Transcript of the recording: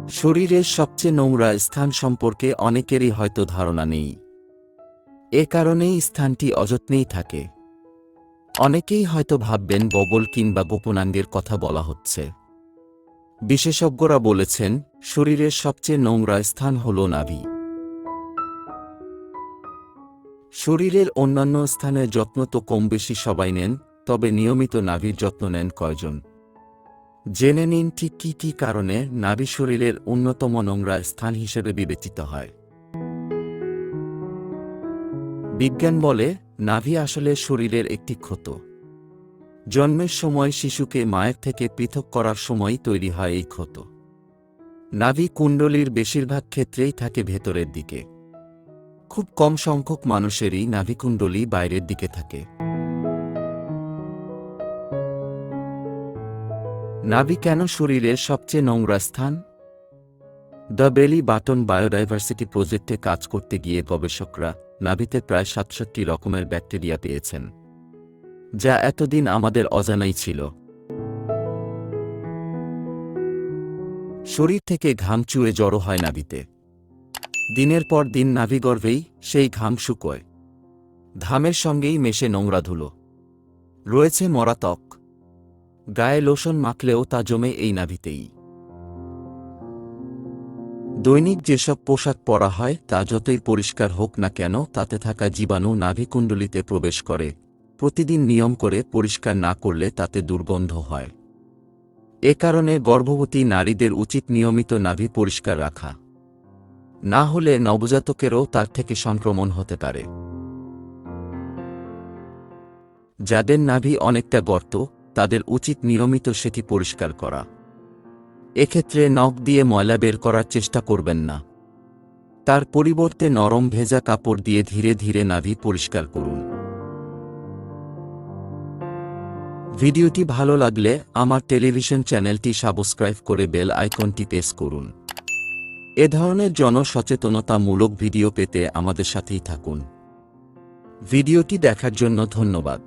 শরীরের সবচেয়ে নোংরা স্থান সম্পর্কে অনেকেরই হয়তো ধারণা নেই। এ কারণেই স্থানটি অযত্নেই থাকে। অনেকেই হয়তো ভাববেন ববল কিংবা গোপনাঙ্গের কথা বলা হচ্ছে। বিশেষজ্ঞরা বলেছেন, শরীরের সবচেয়ে নোংরা স্থান হল নাভি। শরীরের অন্যান্য স্থানের যত্ন তো কম বেশি সবাই নেন, তবে নিয়মিত নাভির যত্ন নেন কয়জন? জেনে নিন ঠিক কী কী কারণে নাভি শরীরের অন্যতম নোংরা স্থান হিসেবে বিবেচিত হয়। বিজ্ঞান বলে, নাভি আসলে শরীরের একটি ক্ষত। জন্মের সময় শিশুকে মায়ের থেকে পৃথক করার সময় তৈরি হয় এই ক্ষত। নাভি কুণ্ডলীর বেশিরভাগ ক্ষেত্রেই থাকে ভেতরের দিকে। খুব কম সংখ্যক মানুষেরই নাভিকুণ্ডলী বাইরের দিকে থাকে। নাভি কেন শরীরের সবচেয়ে নোংরা স্থান? দ্য বেলি বাটন বায়োডাইভার্সিটি প্রজেক্টে কাজ করতে গিয়ে গবেষকরা নাভিতে প্রায় ৬৭ রকমের ব্যাকটেরিয়া পেয়েছেন, যা এতদিন আমাদের অজানাই ছিল। শরীর থেকে ঘাম চুয়ে জড়ো হয় নাভিতে। দিনের পর দিন নাভিগর্ভেই সেই ঘাম শুকোয়। ঘামের সঙ্গেই মেশে নোংরা ধুলো। রয়েছে মরা ত্বক। গায়ে লোশন মাখলেও তা জমে এই নাভিতেই। দৈনিক যেসব পোশাক পরা হয় তা যতই পরিষ্কার হোক না কেন, তাতে থাকা জীবাণু নাভিকুণ্ডলিতে প্রবেশ করে। প্রতিদিন নিয়ম করে পরিষ্কার না করলে তাতে দুর্গন্ধ হয়। এ কারণে গর্ভবতী নারীদের উচিত নিয়মিত নাভি পরিষ্কার রাখা। না হলে নবজাতকেরও তার থেকে সংক্রমণ হতে পারে। যাদের নাভি অনেকটা গর্ত, তাদের উচিত নিয়মিত সেটি পরিষ্কার করা। এক্ষেত্রে নখ দিয়ে ময়লা বের করার চেষ্টা করবেন না। তার পরিবর্তে নরম ভেজা কাপড় দিয়ে ধীরে ধীরে নাভি পরিষ্কার করুন। ভিডিওটি ভালো লাগলে আমার টেলিভিশন চ্যানেলটি সাবস্ক্রাইব করে বেল আইকনটি প্রেস করুন। এ ধরনের জনসচেতনতামূলক ভিডিও পেতে আমাদের সাথেই থাকুন। ভিডিওটি দেখার জন্য ধন্যবাদ।